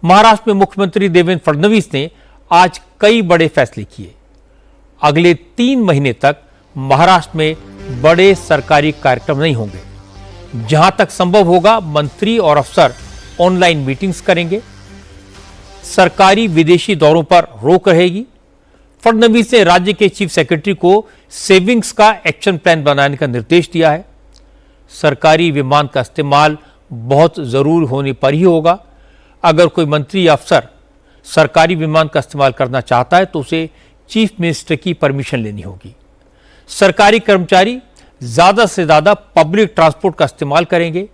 महाराष्ट्र में मुख्यमंत्री देवेंद्र फडणवीस ने आज कई बड़े फैसले किए। अगले 3 महीने तक महाराष्ट्र में बड़े सरकारी कार्यक्रम नहीं होंगे। जहां तक संभव होगा मंत्री और अफसर ऑनलाइन मीटिंग्स करेंगे। सरकारी विदेशी दौरों पर रोक रहेगी। फडणवीस ने राज्य के चीफ सेक्रेटरी को सेविंग्स का एक्शन प्लान बनाने का निर्देश दिया है। सरकारी विमान का इस्तेमाल बहुत जरूरी होने पर ही होगा। अगर कोई मंत्री या अफसर सरकारी विमान का इस्तेमाल करना चाहता है तो उसे चीफ मिनिस्टर की परमिशन लेनी होगी। सरकारी कर्मचारी ज्यादा से ज्यादा पब्लिक ट्रांसपोर्ट का इस्तेमाल करेंगे।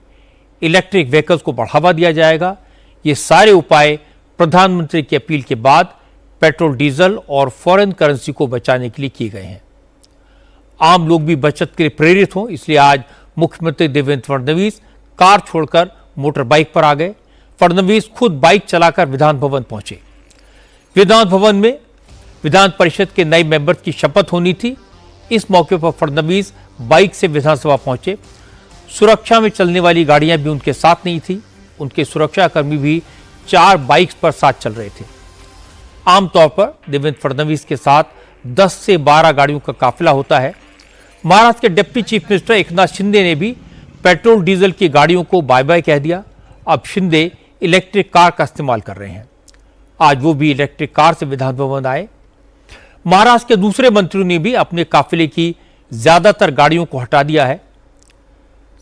इलेक्ट्रिक व्हीकल्स को बढ़ावा दिया जाएगा। ये सारे उपाय प्रधानमंत्री की अपील के बाद पेट्रोल, डीजल और फॉरेन करेंसी को बचाने के लिए किए गए हैं। आम लोग भी बचत के लिए प्रेरित हों, इसलिए आज मुख्यमंत्री देवेंद्र फडणवीस कार छोड़कर मोटर बाइक पर आ गए। फडणवीस खुद बाइक चलाकर विधान भवन पहुंचे। विधान भवन में विधान परिषद के नए मेंबर की शपथ होनी थी। इस मौके पर फडणवीस बाइक से विधानसभा पहुंचे। सुरक्षा में चलने वाली गाड़ियां भी उनके साथ नहीं थी। उनके सुरक्षाकर्मी भी 4 बाइक्स पर साथ चल रहे थे। आमतौर पर देवेंद्र फडणवीस के साथ 10 से 12 गाड़ियों का काफिला होता है। महाराष्ट्र के deputy chief minister Eknath Shinde ने भी पेट्रोल डीजल की गाड़ियों को बाय बाय कह दिया। अब शिंदे इलेक्ट्रिक कार का इस्तेमाल कर रहे हैं। आज वो भी इलेक्ट्रिक कार से विधान भवन आए। महाराष्ट्र के दूसरे मंत्रियों ने भी अपने काफिले की ज्यादातर गाड़ियों को हटा दिया है।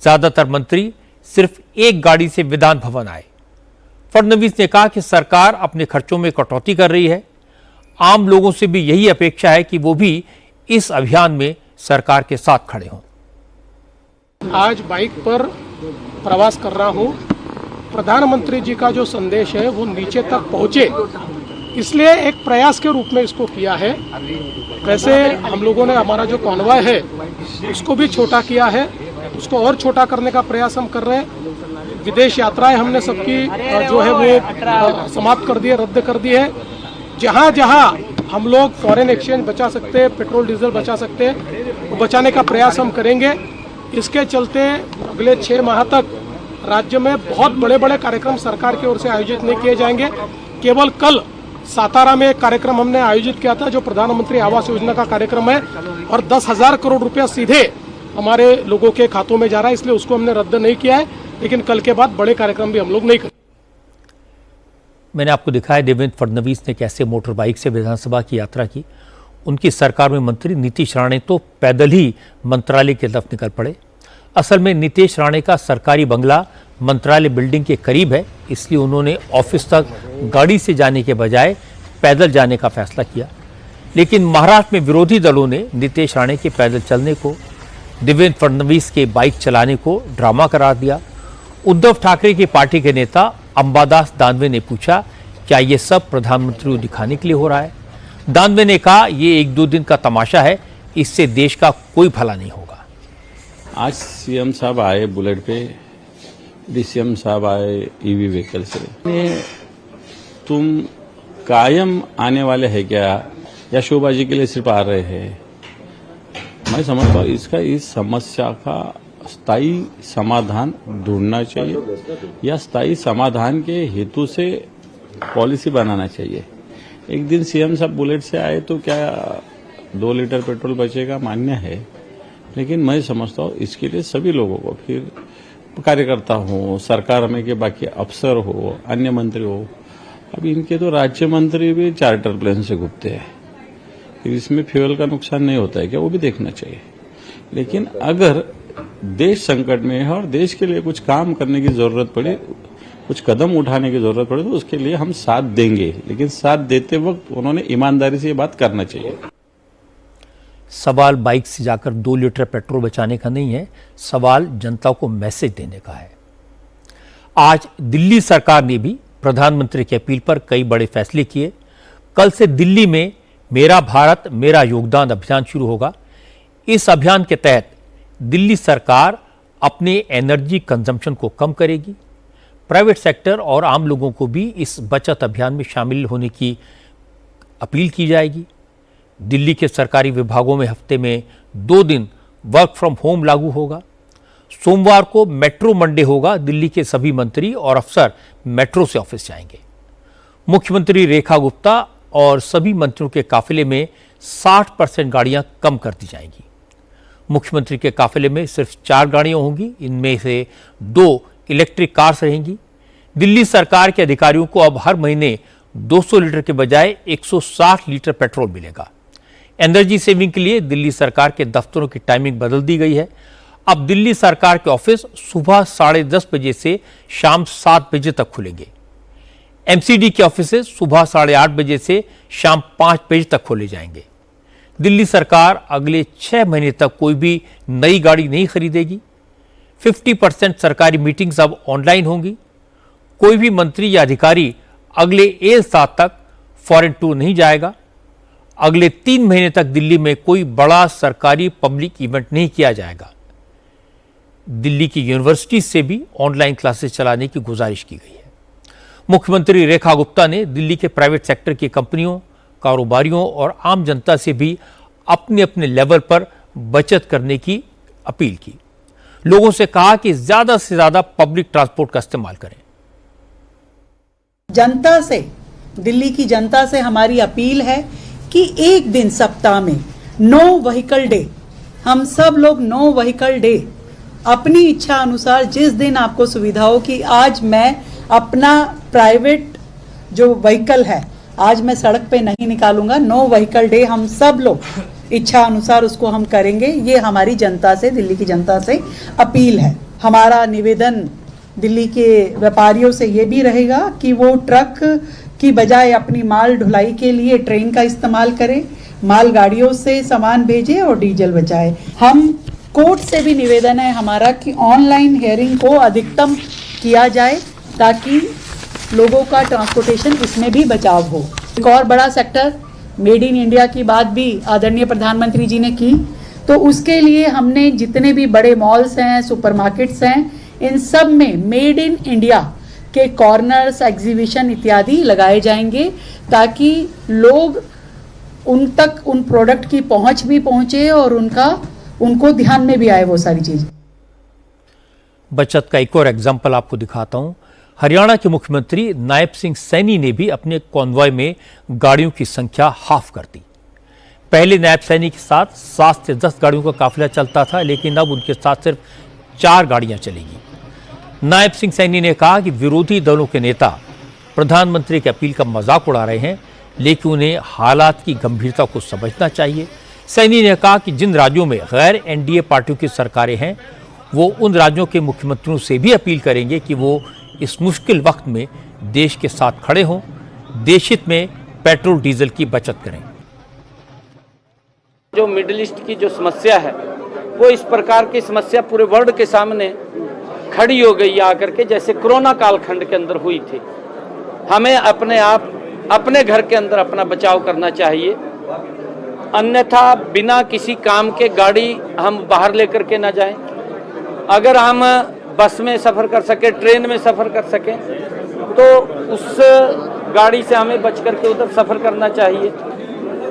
ज्यादातर मंत्री सिर्फ एक गाड़ी से विधान भवन आए। फडणवीस ने कहा कि सरकार अपने खर्चों में कटौती कर रही है। आम लोगों से भी यही अपेक्षा है कि वो भी इस अभियान में सरकार के साथ खड़े हों। आज बाइक पर प्रवास कर रहा हूं। प्रधानमंत्री जी का जो संदेश है वो नीचे तक पहुंचे, इसलिए एक प्रयास के रूप में इसको किया है। वैसे हम लोगों ने हमारा जो कॉन्वॉय है उसको भी छोटा किया है, उसको और छोटा करने का प्रयास हम कर रहे हैं। विदेश यात्राएं हमने सबकी जो है वो समाप्त कर दी है, रद्द कर दी है। जहां जहां हम लोग फॉरेन एक्सचेंज बचा सकते हैं, पेट्रोल डीजल बचा सकते हैं, वो बचाने का प्रयास हम करेंगे। इसके चलते अगले 6 माह तक राज्य में बहुत बड़े बड़े कार्यक्रम सरकार की ओर से आयोजित नहीं किए जाएंगे। केवल कल सातारा में एक कार्यक्रम हमने आयोजित किया था जो प्रधानमंत्री आवास योजना का कार्यक्रम है और 10,000 करोड़ रुपया सीधे हमारे लोगों के खातों में जा रहा है, इसलिए उसको हमने रद्द नहीं किया है। लेकिन कल के बाद बड़े कार्यक्रम भी हम लोग नहीं करेंगे। मैंने आपको दिखाया देवेंद्र फडणवीस ने कैसे मोटर बाइक से विधानसभा की यात्रा की। उनकी सरकार में मंत्री नीतीश राणे तो पैदल ही मंत्रालय की तरफ निकल पड़े। असल में नीतीश राणे का सरकारी बंगला मंत्रालय बिल्डिंग के करीब है, इसलिए उन्होंने ऑफिस तक गाड़ी से जाने के बजाय पैदल जाने का फैसला किया। लेकिन महाराष्ट्र में विरोधी दलों ने नीतीश राणे के पैदल चलने को, देवेंद्र फडणवीस के बाइक चलाने को ड्रामा करार दिया। उद्धव ठाकरे की पार्टी के नेता अंबादास दानवे ने पूछा, क्या ये सब प्रधानमंत्री को दिखाने के लिए हो रहा है? दानवे ने कहा, ये 1-2 दिन का तमाशा है, इससे देश का कोई भला नहीं होगा। आज सीएम साहब आए बुलेट पे, डीसीएम साहब आए ईवी व्हीकल से। तुम कायम आने वाले हैं क्या या शोबाजी के लिए सिर्फ आ रहे हैं? मैं समझता हूँ इसका इस समस्या का स्थायी समाधान ढूंढना चाहिए या स्थायी समाधान के हेतु से पॉलिसी बनाना चाहिए। एक दिन सीएम साहब बुलेट से आए तो क्या 2 लीटर पेट्रोल बचेगा, मान्य है, लेकिन मैं समझता हूँ इसके लिए सभी लोगों को, फिर कार्यकर्ता हो, सरकार में के बाकी अफसर हो, अन्य मंत्री हो, अब इनके तो राज्य मंत्री भी चार्टर प्लेन से घूमते हैं, फिर इसमें फ्यूल का नुकसान नहीं होता है क्या, वो भी देखना चाहिए। लेकिन अगर देश संकट में है और देश के लिए कुछ काम करने की जरूरत पड़े, कुछ कदम उठाने की जरूरत पड़े, तो उसके लिए हम साथ देंगे, लेकिन साथ देते वक्त उन्होंने ईमानदारी से ये बात करना चाहिए। सवाल बाइक से जाकर 2 लीटर पेट्रोल बचाने का नहीं है, सवाल जनता को मैसेज देने का है। आज दिल्ली सरकार ने भी प्रधानमंत्री की अपील पर कई बड़े फैसले किए। कल से दिल्ली में मेरा भारत मेरा योगदान अभियान शुरू होगा। इस अभियान के तहत दिल्ली सरकार अपने एनर्जी कंजम्पशन को कम करेगी। प्राइवेट सेक्टर और आम लोगों को भी इस बचत अभियान में शामिल होने की अपील की जाएगी। दिल्ली के सरकारी विभागों में हफ्ते में 2 दिन वर्क फ्रॉम होम लागू होगा। सोमवार को मेट्रो मंडे होगा। दिल्ली के सभी मंत्री और अफसर मेट्रो से ऑफिस जाएंगे। मुख्यमंत्री रेखा गुप्ता और सभी मंत्रियों के काफिले में 60% गाड़ियां कम कर दी जाएंगी। मुख्यमंत्री के काफिले में सिर्फ 4 गाड़ियां होंगी, इनमें से 2 इलेक्ट्रिक कार्स रहेंगी। दिल्ली सरकार के अधिकारियों को अब हर महीने 200 लीटर के बजाय 160 लीटर पेट्रोल मिलेगा। एनर्जी सेविंग के लिए दिल्ली सरकार के दफ्तरों की टाइमिंग बदल दी गई है। अब दिल्ली सरकार के ऑफिस सुबह 10:30 बजे से शाम 7 बजे तक खुलेंगे। एमसीडी के ऑफिस सुबह 8:30 बजे से शाम 5 बजे तक खोले जाएंगे। दिल्ली सरकार अगले 6 महीने तक कोई भी नई गाड़ी नहीं खरीदेगी। 50% सरकारी मीटिंग्स अब ऑनलाइन होंगी। कोई भी मंत्री या अधिकारी अगले 1 साल तक फॉरेन टूर नहीं जाएगा। अगले 3 महीने तक दिल्ली में कोई बड़ा सरकारी पब्लिक इवेंट नहीं किया जाएगा। दिल्ली की यूनिवर्सिटी से भी ऑनलाइन क्लासेस चलाने की गुजारिश की गई है। मुख्यमंत्री रेखा गुप्ता ने दिल्ली के प्राइवेट सेक्टर की कंपनियों, कारोबारियों और आम जनता से भी अपने अपने लेवल पर बचत करने की अपील की। लोगों से कहा कि ज्यादा से ज्यादा पब्लिक ट्रांसपोर्ट का इस्तेमाल करें। जनता से, दिल्ली की जनता से हमारी अपील है कि एक दिन सप्ताह में नो व्हीकल डे, हम सब लोग नो व्हीकल डे अपनी इच्छा अनुसार जिस दिन आपको सुविधा हो कि आज मैं अपना प्राइवेट जो व्हीकल है आज मैं सड़क पे नहीं निकालूंगा, नो व्हीकल डे हम सब लोग इच्छा अनुसार उसको हम करेंगे। ये हमारी जनता से, दिल्ली की जनता से अपील है। हमारा निवेदन दिल्ली के व्यापारियों से ये भी रहेगा कि वो ट्रक की बजाय अपनी माल ढुलाई के लिए ट्रेन का इस्तेमाल करें, माल गाड़ियों से सामान भेजें और डीजल बचाएं। हम कोर्ट से भी निवेदन है हमारा कि ऑनलाइन हियरिंग को अधिकतम किया जाए ताकि लोगों का ट्रांसपोर्टेशन इसमें भी बचाव हो। एक और बड़ा सेक्टर मेड इन इंडिया की बात भी आदरणीय प्रधानमंत्री जी ने की, तो उसके लिए हमने जितने भी बड़े मॉल्स हैं, सुपरमार्केट्स हैं, इन सब में मेड इन इंडिया के कॉर्नर्स, एग्जीबिशन इत्यादि लगाए जाएंगे ताकि लोग उन तक उन प्रोडक्ट की पहुंच भी पहुंचे और उनको ध्यान में भी आए वो सारी चीजें। बचत का एक और एग्जाम्पल आपको दिखाता हूं। हरियाणा के मुख्यमंत्री नायब सिंह सैनी ने भी अपने कॉन्वॉय में गाड़ियों की संख्या हाफ कर दी। पहले नायब सैनी के साथ 7 से 10 गाड़ियों का काफिला चलता था, लेकिन अब उनके साथ सिर्फ 4 गाड़ियां चलेगी। नायब सिंह सैनी ने कहा कि विरोधी दलों के नेता प्रधानमंत्री की अपील का मजाक उड़ा रहे हैं, लेकिन उन्हें हालात की गंभीरता को समझना चाहिए। सैनी ने कहा कि जिन राज्यों में गैर एनडीए पार्टियों की सरकारें हैं, वो उन राज्यों के मुख्यमंत्रियों से भी अपील करेंगे कि वो इस मुश्किल वक्त में देश के साथ खड़े हों, देश हित में पेट्रोल डीजल की बचत करें। जो मिडिल ईस्ट की जो समस्या है वो इस प्रकार की समस्या पूरे वर्ल्ड के सामने खड़ी हो गई आकर के, जैसे कोरोना कालखंड के अंदर हुई थी। हमें अपने आप अपने घर के अंदर अपना बचाव करना चाहिए, अन्यथा बिना किसी काम के गाड़ी हम बाहर लेकर के ना जाएं। अगर हम बस में सफ़र कर सके, ट्रेन में सफ़र कर सकें, तो उस गाड़ी से हमें बच करके उधर सफ़र करना चाहिए।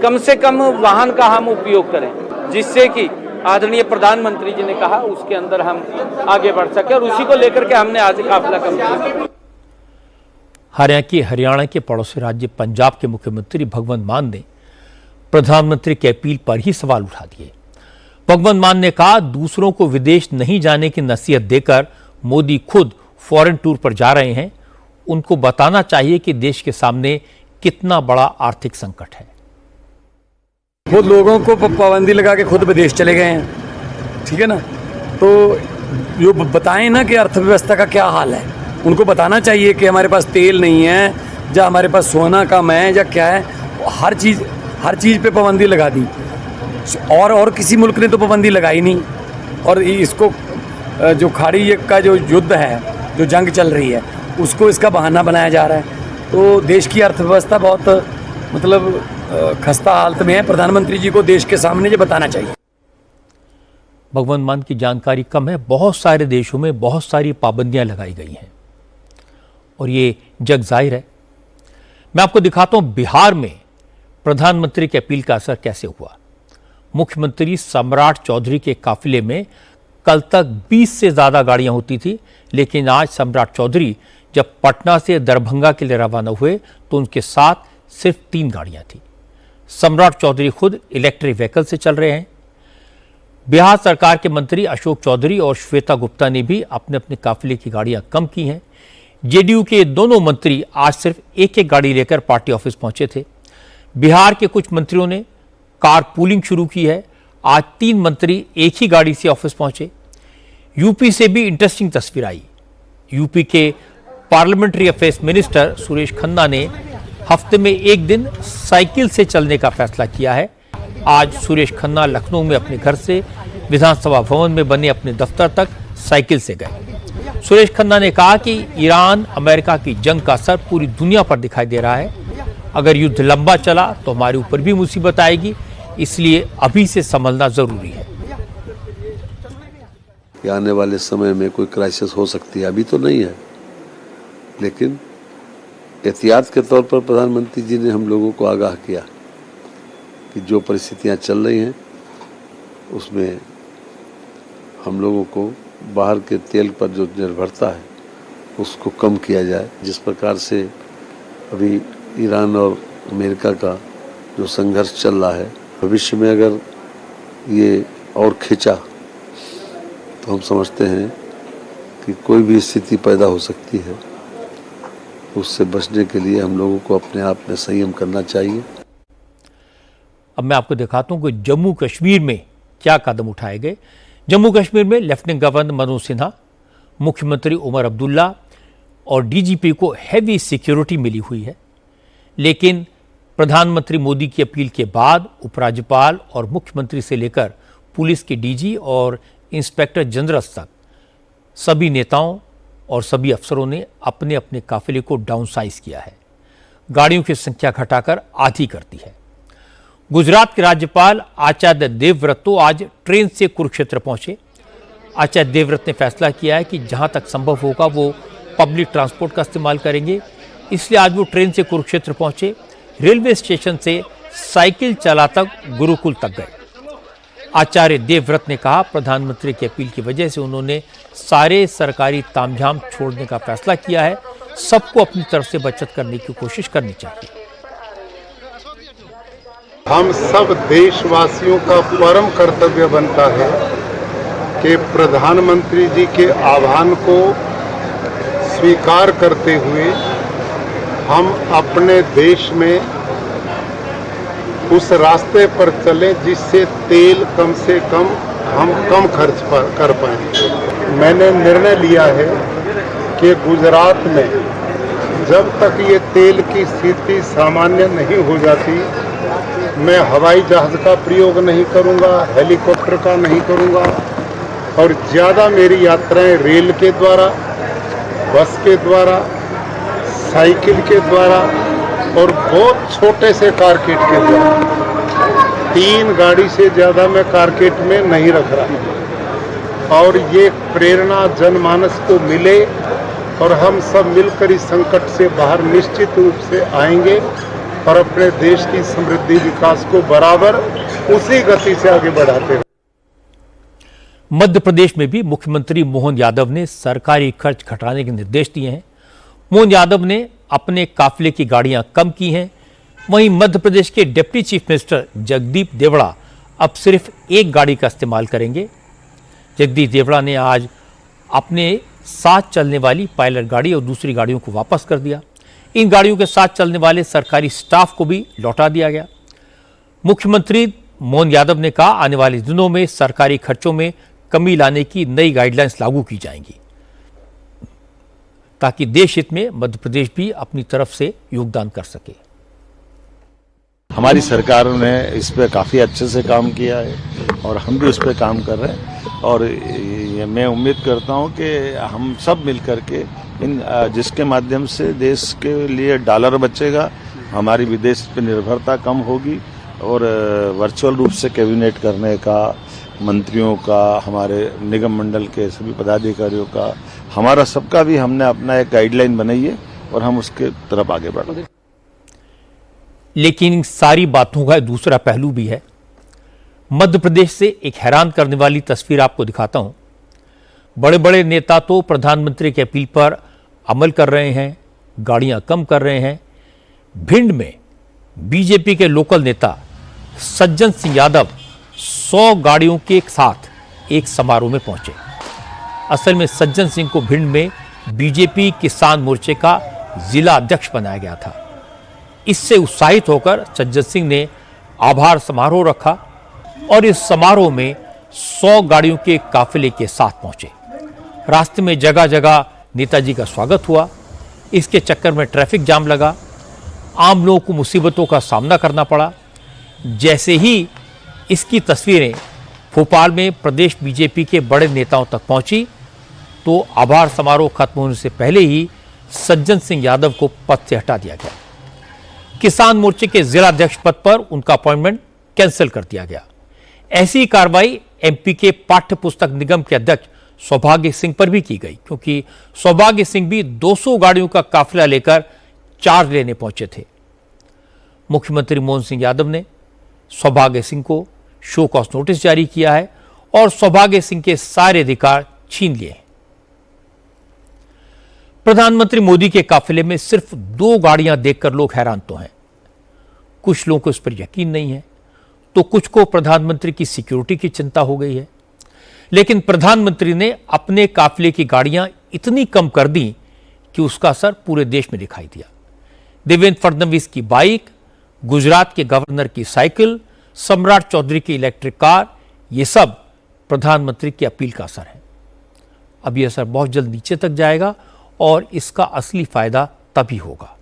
कम से कम वाहन का हम उपयोग करें, जिससे कि आदरणीय प्रधानमंत्री जी ने कहा उसके अंदर हम आगे बढ़ सके, और उसी को लेकर के हमने आज काफिला कम किया। हरियाणा के पड़ोसी राज्य पंजाब के मुख्यमंत्री भगवंत मान ने प्रधानमंत्री की अपील पर ही सवाल उठा दिए। भगवंत मान ने कहा, दूसरों को विदेश नहीं जाने की नसीहत देकर मोदी खुद फॉरेन टूर पर जा रहे हैं। उनको बताना चाहिए कि देश के सामने कितना बड़ा आर्थिक संकट है। वो लोगों को पाबंदी लगा के खुद विदेश चले गए हैं, ठीक है ना। तो जो बताएं ना कि अर्थव्यवस्था का क्या हाल है, उनको बताना चाहिए कि हमारे पास तेल नहीं है, या हमारे पास सोना कम है, या क्या है। हर चीज़ पे पाबंदी लगा दी, और किसी मुल्क ने तो पाबंदी लगाई नहीं। और इसको जो खाड़ी का जो युद्ध है, जो जंग चल रही है, उसको इसका बहाना बनाया जा रहा है। तो देश की अर्थव्यवस्था बहुत मतलब खस्ता हालत में है। प्रधानमंत्री जी को देश के सामने ये बताना चाहिए। भगवंत मान की जानकारी कम है। बहुत सारे देशों में बहुत सारी पाबंदियां लगाई गई हैं और ये जग जाहिर है। मैं आपको दिखाता हूं बिहार में प्रधानमंत्री की अपील का असर कैसे हुआ। मुख्यमंत्री सम्राट चौधरी के काफिले में कल तक 20 से ज्यादा गाड़ियां होती थी, लेकिन आज सम्राट चौधरी जब पटना से दरभंगा के लिए रवाना हुए तो उनके साथ सिर्फ 3 गाड़ियां थी। सम्राट चौधरी खुद इलेक्ट्रिक व्हीकल से चल रहे हैं। बिहार सरकार के मंत्री अशोक चौधरी और श्वेता गुप्ता ने भी अपने अपने काफिले की गाड़ियां कम की हैं। जेडीयू के दोनों मंत्री आज सिर्फ एक एक गाड़ी लेकर पार्टी ऑफिस पहुंचे थे। बिहार के कुछ मंत्रियों ने कार पूलिंग शुरू की है। आज 3 मंत्री एक ही गाड़ी से ऑफिस पहुंचे। यूपी से भी इंटरेस्टिंग तस्वीर आई। यूपी के parliamentary affairs minister Suresh Khanna ने हफ्ते में एक दिन साइकिल से चलने का फैसला किया है। आज सुरेश खन्ना लखनऊ में अपने घर से विधानसभा भवन में बने अपने दफ्तर तक साइकिल से गए। सुरेश खन्ना ने कहा कि ईरान अमेरिका की जंग का असर पूरी दुनिया पर दिखाई दे रहा है। अगर युद्ध लंबा चला तो हमारे ऊपर भी मुसीबत आएगी, इसलिए अभी से संभलना जरूरी है। आने वाले समय में कोई क्राइसिस हो सकती है, अभी तो नहीं है, लेकिन एहतियात के तौर पर प्रधानमंत्री जी ने हम लोगों को आगाह किया कि जो परिस्थितियां चल रही हैं उसमें हम लोगों को बाहर के तेल पर जो निर्भरता है उसको कम किया जाए। जिस प्रकार से अभी ईरान और अमेरिका का जो संघर्ष चल रहा है, भविष्य में अगर ये और खिंचा तो हम समझते हैं कि कोई भी स्थिति पैदा हो सकती है। उससे बचने के लिए हम लोगों को अपने आप में संयम करना चाहिए। अब मैं आपको दिखाता हूं कि जम्मू कश्मीर में क्या कदम उठाए गए। जम्मू कश्मीर में लेफ्टिनेंट गवर्नर मनोज सिन्हा, मुख्यमंत्री उमर अब्दुल्ला और डीजीपी को हैवी सिक्योरिटी मिली हुई है। लेकिन प्रधानमंत्री मोदी की अपील के बाद उपराज्यपाल और मुख्यमंत्री से लेकर पुलिस के डीजी और इंस्पेक्टर जनरल तक सभी नेताओं और सभी अफसरों ने अपने अपने काफिले को डाउनसाइज किया है। गाड़ियों की संख्या घटाकर आधी कर दी है। गुजरात के राज्यपाल आचार्य देवव्रत तो आज ट्रेन से कुरुक्षेत्र पहुंचे। आचार्य देवव्रत ने फैसला किया है कि जहां तक संभव होगा वो पब्लिक ट्रांसपोर्ट का इस्तेमाल करेंगे, इसलिए आज वो ट्रेन से कुरुक्षेत्र पहुंचे। रेलवे स्टेशन से साइकिल चलाकर गुरुकुल तक गए। आचार्य देवव्रत ने कहा, प्रधानमंत्री की अपील की वजह से उन्होंने सारे सरकारी तामझाम छोड़ने का फैसला किया है। सबको अपनी तरफ से बचत करने की कोशिश करनी चाहिए। हम सब देशवासियों का परम कर्तव्य बनता है कि प्रधानमंत्री जी के आह्वान को स्वीकार करते हुए हम अपने देश में उस रास्ते पर चलें जिससे तेल कम से कम हम कम खर्च कर पाएं। मैंने निर्णय लिया है कि गुजरात में जब तक ये तेल की स्थिति सामान्य नहीं हो जाती, मैं हवाई जहाज़ का प्रयोग नहीं करूंगा, हेलीकॉप्टर का नहीं करूंगा और ज़्यादा मेरी यात्राएं रेल के द्वारा, बस के द्वारा, साइकिल के द्वारा और बहुत छोटे से कारकेट के द्वारा। 3 गाड़ी से ज़्यादा मैं कारकेट में नहीं रख रहा और ये प्रेरणा जनमानस को मिले और हम सब मिलकर इस संकट से बाहर निश्चित रूप से आएंगे और अपने देश की समृद्धि विकास को बराबर उसी गति से आगे बढ़ाते हैं। मध्य प्रदेश में भी मुख्यमंत्री मोहन यादव ने सरकारी खर्च घटाने के निर्देश दिए हैं। मोहन यादव ने अपने काफिले की गाड़ियां कम की हैं। वहीं मध्य प्रदेश के deputy chief minister Jagdeep Devda अब सिर्फ एक गाड़ी का इस्तेमाल करेंगे। जगदीप देवड़ा ने आज अपने साथ चलने वाली पायलट गाड़ी और दूसरी गाड़ियों को वापस कर दिया। इन गाड़ियों के साथ चलने वाले सरकारी स्टाफ को भी लौटा दिया गया। मुख्यमंत्री मोहन यादव ने कहा, आने वाले दिनों में सरकारी खर्चों में कमी लाने की नई गाइडलाइंस लागू की जाएंगी ताकि देश हित में मध्य प्रदेश भी अपनी तरफ से योगदान कर सके। हमारी सरकार ने इस पे काफ़ी अच्छे से काम किया है और हम भी उस पे काम कर रहे हैं और ये मैं उम्मीद करता हूं कि हम सब मिलकर के इन जिसके माध्यम से देश के लिए डॉलर बचेगा, हमारी विदेश पे निर्भरता कम होगी और वर्चुअल रूप से कैबिनेट करने का, मंत्रियों का, हमारे निगम मंडल के सभी पदाधिकारियों का, हमारा सबका भी हमने अपना एक गाइडलाइन बनाई है और हम उसके तरफ आगे बढ़ रहे हैं। लेकिन इन सारी बातों का दूसरा पहलू भी है। मध्य प्रदेश से एक हैरान करने वाली तस्वीर आपको दिखाता हूं। बड़े बड़े नेता तो प्रधानमंत्री की अपील पर अमल कर रहे हैं, गाड़ियां कम कर रहे हैं। भिंड में बीजेपी के लोकल नेता सज्जन सिंह यादव 100 गाड़ियों के साथ एक समारोह में पहुंचे। असल में सज्जन सिंह को भिंड में बीजेपी किसान मोर्चे का जिला अध्यक्ष बनाया गया था। इससे उत्साहित होकर सज्जन सिंह ने आभार समारोह रखा और इस समारोह में 100 गाड़ियों के काफिले के साथ पहुंचे। रास्ते में जगह जगह नेताजी का स्वागत हुआ। इसके चक्कर में ट्रैफिक जाम लगा, आम लोगों को मुसीबतों का सामना करना पड़ा। जैसे ही इसकी तस्वीरें भोपाल में प्रदेश बीजेपी के बड़े नेताओं तक पहुंची तो आभार समारोह खत्म होने से पहले ही सज्जन सिंह यादव को पद से हटा दिया गया। किसान मोर्चे के जिला अध्यक्ष पद पर उनका अपॉइंटमेंट कैंसिल कर दिया गया। ऐसी कार्रवाई एमपी के पाठ्य पुस्तक निगम के अध्यक्ष सौभाग्य सिंह पर भी की गई, क्योंकि सौभाग्य सिंह भी 200 गाड़ियों का काफिला लेकर चार्ज लेने पहुंचे थे। मुख्यमंत्री मोहन सिंह यादव ने सौभाग्य सिंह को शो कॉज नोटिस जारी किया है और सौभाग्य सिंह के सारे अधिकार छीन लिए हैं। प्रधानमंत्री मोदी के काफिले में सिर्फ 2 गाड़ियां देखकर लोग हैरान तो हैं। कुछ लोगों को इस पर यकीन नहीं है, तो कुछ को प्रधानमंत्री की सिक्योरिटी की चिंता हो गई है। लेकिन प्रधानमंत्री ने अपने काफिले की गाड़ियां इतनी कम कर दी कि उसका असर पूरे देश में दिखाई दिया। देवेंद्र फडणवीस की बाइक, गुजरात के गवर्नर की साइकिल, सम्राट चौधरी की इलेक्ट्रिक कार, ये सब प्रधानमंत्री की अपील का असर है। अब यह असर बहुत जल्द नीचे तक जाएगा और इसका असली फायदा तभी होगा।